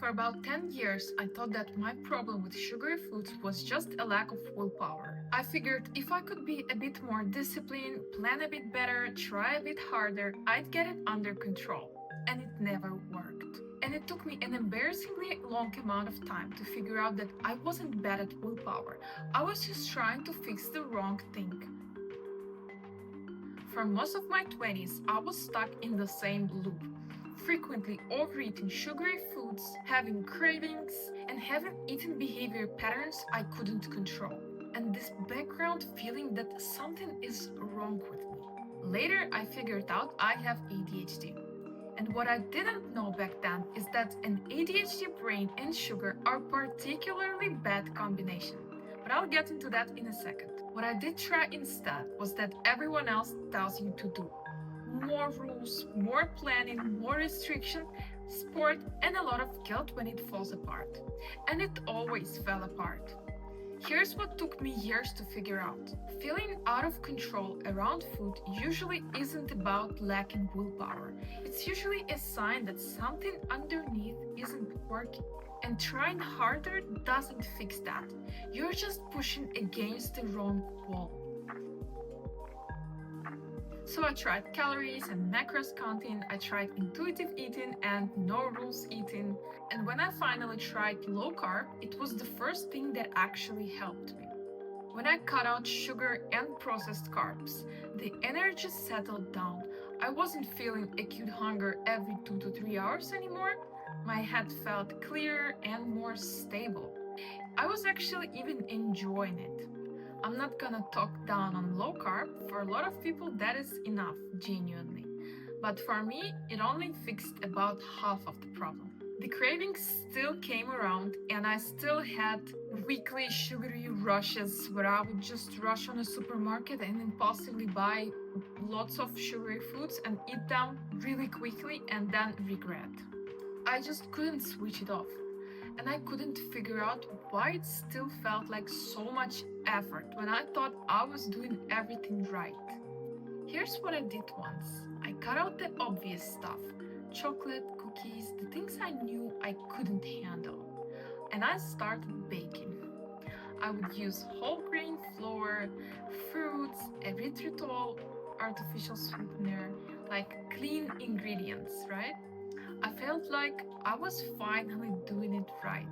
For about 10 years, I thought that my problem with sugary foods was just a lack of willpower. I figured if I could be a bit more disciplined, plan a bit better, try a bit harder, I'd get it under control. And it never worked. And it took me an embarrassingly long amount of time to figure out that I wasn't bad at willpower. I was just trying to fix the wrong thing. For most of my 20s, I was stuck in the same loop, frequently overeating sugary foods, having cravings, and having eating behavior patterns I couldn't control. And this background feeling that something is wrong with me. Later, I figured out I have ADHD. And what I didn't know back then is that an ADHD brain and sugar are particularly bad combination. But I'll get into that in a second. What I did try instead was that everyone else tells you to do. More rules, more planning, more restriction, sport, and a lot of guilt when it falls apart. And it always fell apart. Here's what took me years to figure out. Feeling out of control around food usually isn't about lacking willpower. It's usually a sign that something underneath isn't working. And trying harder doesn't fix that. You're just pushing against the wrong wall. So I tried calories and macros counting, I tried intuitive eating and no rules eating, and when I finally tried low carb, it was the first thing that actually helped me. When I cut out sugar and processed carbs, the energy settled down. I wasn't feeling acute hunger every 2 to 3 hours anymore. My head felt clearer and more stable. I was actually even enjoying it. I'm not gonna talk down on low carb. For a lot of people, that is enough, genuinely. But for me, it only fixed about half of the problem. The cravings still came around, and I still had weekly sugary rushes where I would just rush on a supermarket and impulsively buy lots of sugary foods and eat them really quickly and then regret. I just couldn't switch it off. And I couldn't figure out why it still felt like so much effort when I thought I was doing everything right. Here's what I did once. I cut out the obvious stuff, chocolate, cookies, the things I knew I couldn't handle. And I started baking. I would use whole grain flour, fruits, erythritol, artificial sweetener, like clean ingredients, right? I felt like I was finally doing it right.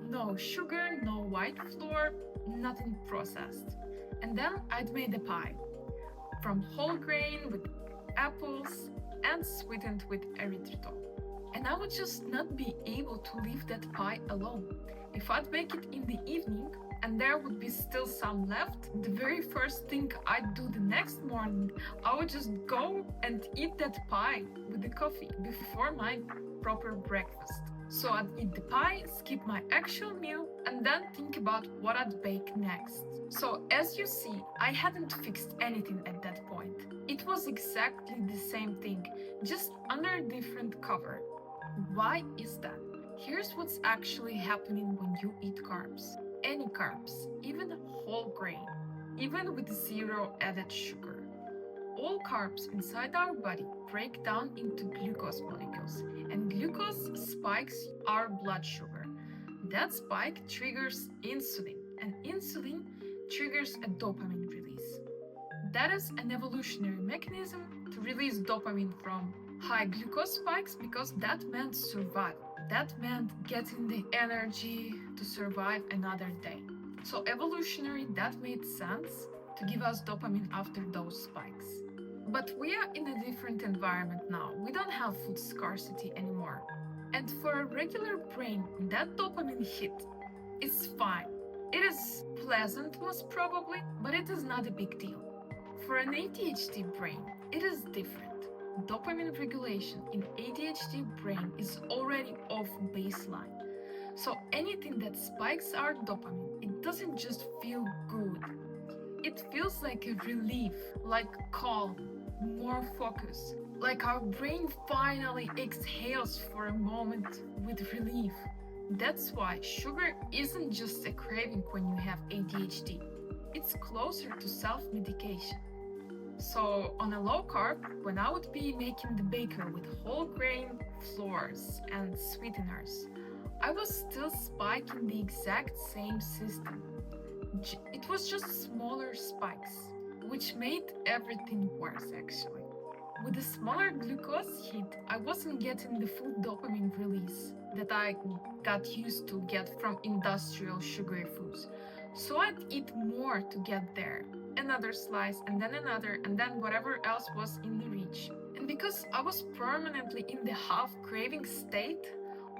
No sugar, no white flour, nothing processed. And then I'd made a pie from whole grain with apples and sweetened with erythritol. And I would just not be able to leave that pie alone. If I'd bake it in the evening and there would be still some left, the very first thing I'd do the next morning, I would just go and eat that pie with the coffee before my proper breakfast. So I'd eat the pie, skip my actual meal, and then think about what I'd bake next. So as you see, I hadn't fixed anything at that point. It was exactly the same thing, just under a different cover. Why is that? Here's what's actually happening when you eat carbs. Any carbs, even whole grain, even with zero added sugar. All carbs inside our body break down into glucose molecules, and glucose spikes our blood sugar. That spike triggers insulin, and insulin triggers a dopamine release. That is an evolutionary mechanism to release dopamine from high glucose spikes because that meant survival. That meant getting the energy to survive another day. So evolutionary, that made sense to give us dopamine after those spikes. But we are in a different environment now. We don't have food scarcity anymore. And for a regular brain, that dopamine hit is fine. It is pleasant most probably, but it is not a big deal. For an ADHD brain, it is different. Dopamine regulation in ADHD brain is already off baseline. So anything that spikes our dopamine, it doesn't just feel good. It feels like a relief, like calm, more focus, like our brain finally exhales for a moment with relief. That's why sugar isn't just a craving when you have ADHD. It's closer to self-medication. So on a low carb, when I would be making the baker with whole grain flours and sweeteners, I was still spiking the exact same system. It was just smaller spikes, which made everything worse actually. With the smaller glucose hit, I wasn't getting the full dopamine release that I got used to get from industrial sugary foods. So I'd eat more to get there. Another slice, and then another, and then whatever else was in the reach. And because I was permanently in the half craving state,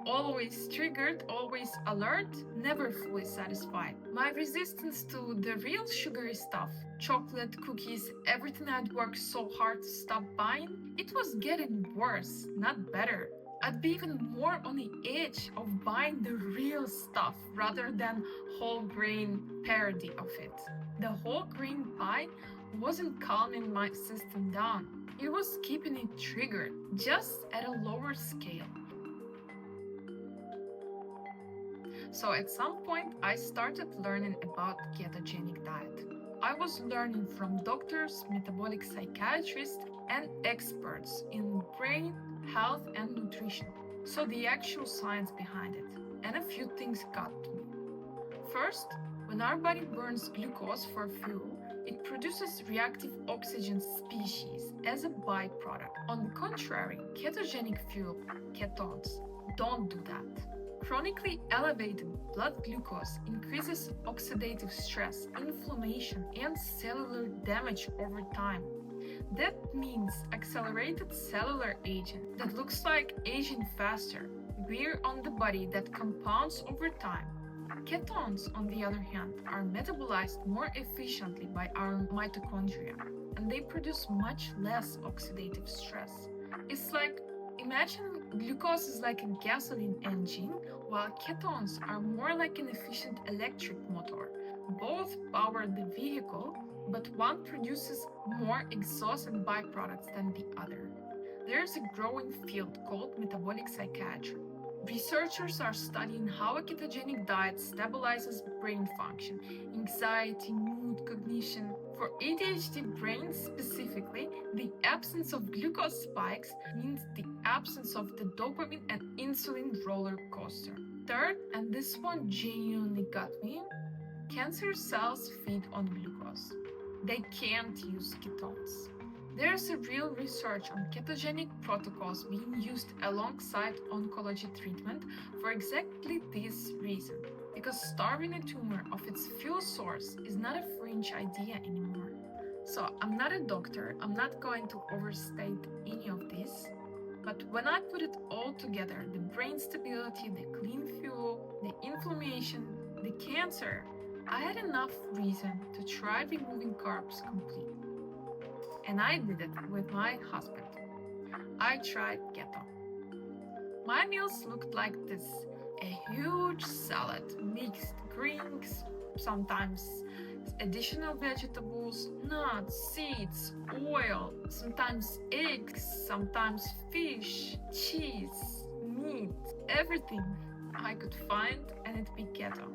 always triggered, always alert, never fully satisfied. My resistance to the real sugary stuff, chocolate, cookies, everything I'd worked so hard to stop buying, it was getting worse, not better. I'd be even more on the edge of buying the real stuff rather than whole grain parody of it. The whole grain pie wasn't calming my system down. It was keeping it triggered, just at a lower scale. So at some point, I started learning about ketogenic diet. I was learning from doctors, metabolic psychiatrists, and experts in brain, health, and nutrition. So the actual science behind it. And a few things got to me. First, when our body burns glucose for fuel, it produces reactive oxygen species as a byproduct. On the contrary, ketogenic fuel, ketones, don't do that. Chronically elevated blood glucose increases oxidative stress, inflammation, and cellular damage over time. That means accelerated cellular aging that looks like aging faster, wear on the body that compounds over time. Ketones, on the other hand, are metabolized more efficiently by our mitochondria, and they produce much less oxidative stress. It's like, imagine glucose is like a gasoline engine, while ketones are more like an efficient electric motor. Both power the vehicle, but one produces more exhaust and byproducts than the other. There's a growing field called metabolic psychiatry. Researchers are studying how a ketogenic diet stabilizes brain function, anxiety, mood, cognition. For ADHD brains specifically, the absence of glucose spikes means the absence of the dopamine and insulin roller coaster. Third, and this one genuinely got me, cancer cells feed on glucose. They can't use ketones. There's a real research on ketogenic protocols being used alongside oncology treatment for exactly this reason. Because starving a tumor of its fuel source is not a fringe idea anymore. So I'm not a doctor, I'm not going to overstate any of this, but when I put it all together, the brain stability, the clean fuel, the inflammation, the cancer, I had enough reason to try removing carbs completely. And I did it with my husband. I tried keto. My meals looked like this: a huge salad, mixed greens, sometimes additional vegetables, nuts, seeds, oil, sometimes eggs, sometimes fish, cheese, meat, everything I could find, and it'd be keto.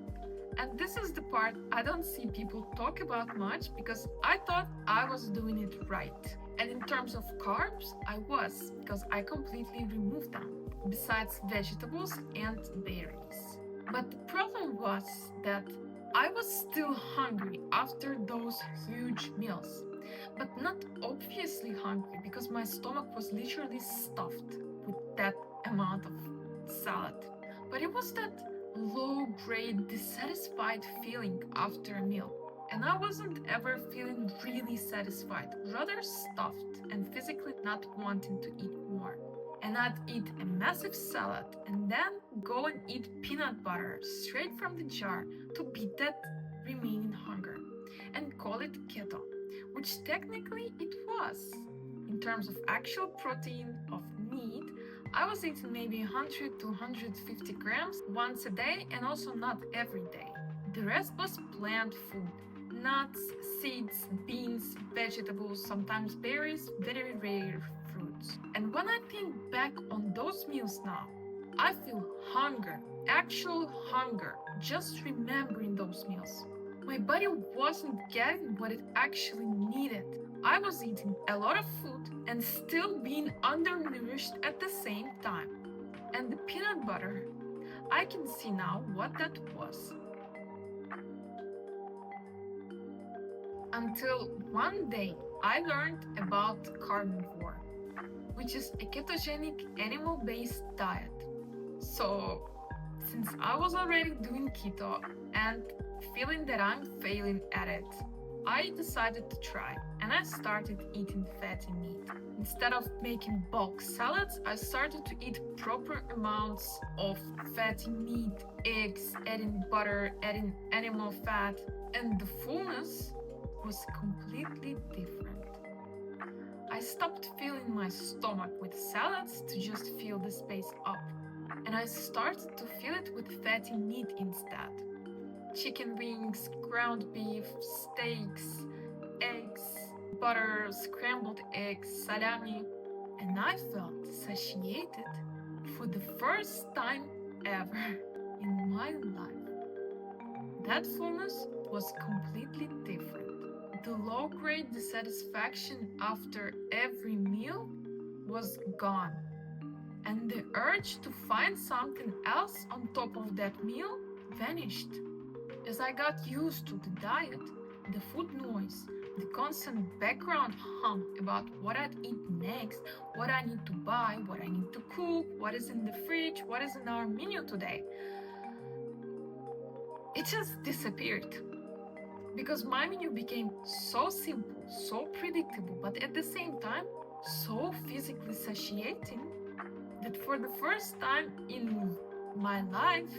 And this is the part I don't see people talk about much because I thought I was doing it right. And in terms of carbs, I was, because I completely removed them, besides vegetables and berries. But the problem was that I was still hungry after those huge meals. But not obviously hungry because my stomach was literally stuffed with that amount of salad. But it was that low-grade dissatisfied feeling after a meal. And I wasn't ever feeling really satisfied, rather stuffed and physically not wanting to eat more. And I'd eat a massive salad and then go and eat peanut butter straight from the jar to beat that remaining hunger and call it keto, which technically it was. In terms of actual protein of meat, I was eating maybe 100 to 150 grams once a day and also not every day. The rest was plant food: nuts, seeds, beans, vegetables, sometimes berries, very rare fruits. And when I think back on those meals now, I feel hunger, actual hunger, just remembering those meals. My body wasn't getting what it actually needed. I was eating a lot of food and still being undernourished at the same time. And the peanut butter, I can see now what that was. Until one day I learned about Carnivore, which is a ketogenic animal-based diet. So, since I was already doing keto and feeling that I'm failing at it, I decided to try and I started eating fatty meat. Instead of making bulk salads, I started to eat proper amounts of fatty meat, eggs, adding butter, adding animal fat, and the fullness was completely different. I stopped filling my stomach with salads to just fill the space up, and I started to fill it with fatty meat instead. Chicken wings, ground beef, steaks, eggs, butter, scrambled eggs, salami, and I felt satiated for the first time ever in my life. That fullness was completely different. The low-grade dissatisfaction after every meal was gone, and the urge to find something else on top of that meal vanished. As I got used to the diet, the food noise, the constant background hum about what I'd eat next, what I need to buy, what I need to cook, what is in the fridge, what is in our menu today, it just disappeared. Because my menu became so simple, so predictable, but at the same time, so physically satiating that for the first time in my life,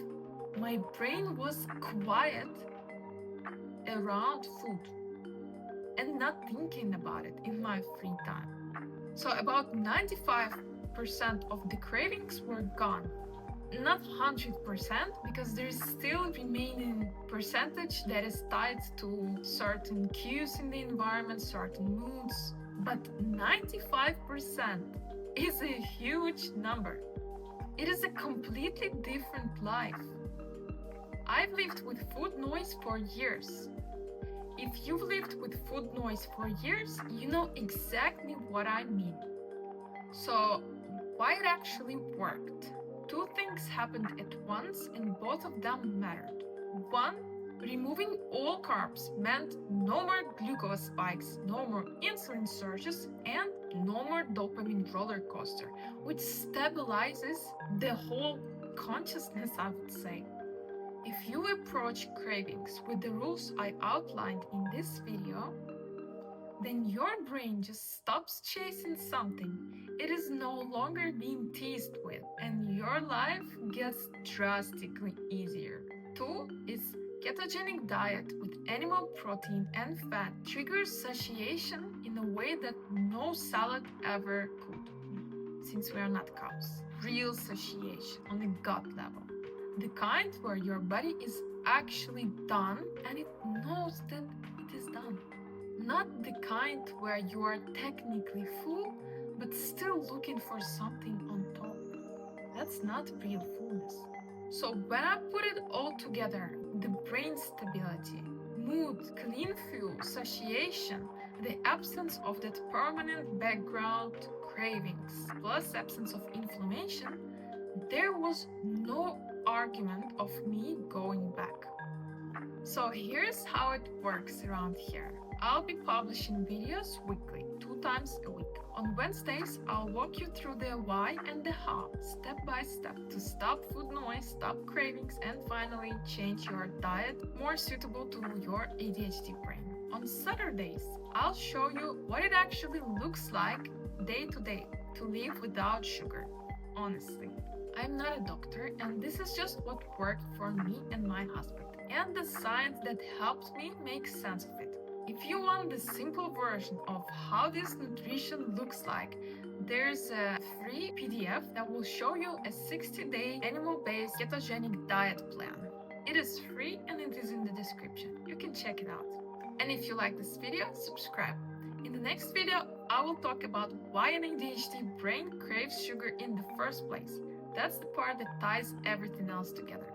my brain was quiet around food and not thinking about it in my free time. So about 95% of the cravings were gone. Not 100% because there's still remaining percentage that is tied to certain cues in the environment, certain moods, but 95% is a huge number. It is a completely different life. I've lived with food noise for years. If you've lived with food noise for years, you know exactly what I mean. So, why it actually worked? Two things happened at once and both of them mattered. One, removing all carbs meant no more glucose spikes, no more insulin surges, and no more dopamine roller coaster, which stabilizes the whole consciousness, I would say. If you approach cravings with the rules I outlined in this video, then your brain just stops chasing something it is no longer being teased with, and your life gets drastically easier. Two is ketogenic diet with animal protein and fat triggers satiation in a way that no salad ever could, since we are not cows. Real satiation on the gut level. The kind where your body is actually done and it knows that it is done. Not the kind where you are technically full but still looking for something on top. That's not real fullness. So when I put it all together, the brain stability, mood, clean fuel, satiation, the absence of that permanent background cravings, plus absence of inflammation, there was no argument of me going back. So here's how it works around here. I'll be publishing videos weekly, 2 times a week. On Wednesdays, I'll walk you through the why and the how, step by step, to stop food noise, stop cravings, and finally change your diet more suitable to your ADHD brain. On Saturdays, I'll show you what it actually looks like day to day to live without sugar. Honestly, I'm not a doctor, and this is just what worked for me and my husband, and the science that helped me make sense of it. If you want the simple version of how this nutrition looks like, there's a free PDF that will show you a 60-day animal-based ketogenic diet plan. It is free and it is in the description. You can check it out. And if you like this video, subscribe. In the next video, I will talk about why an ADHD brain craves sugar in the first place. That's the part that ties everything else together.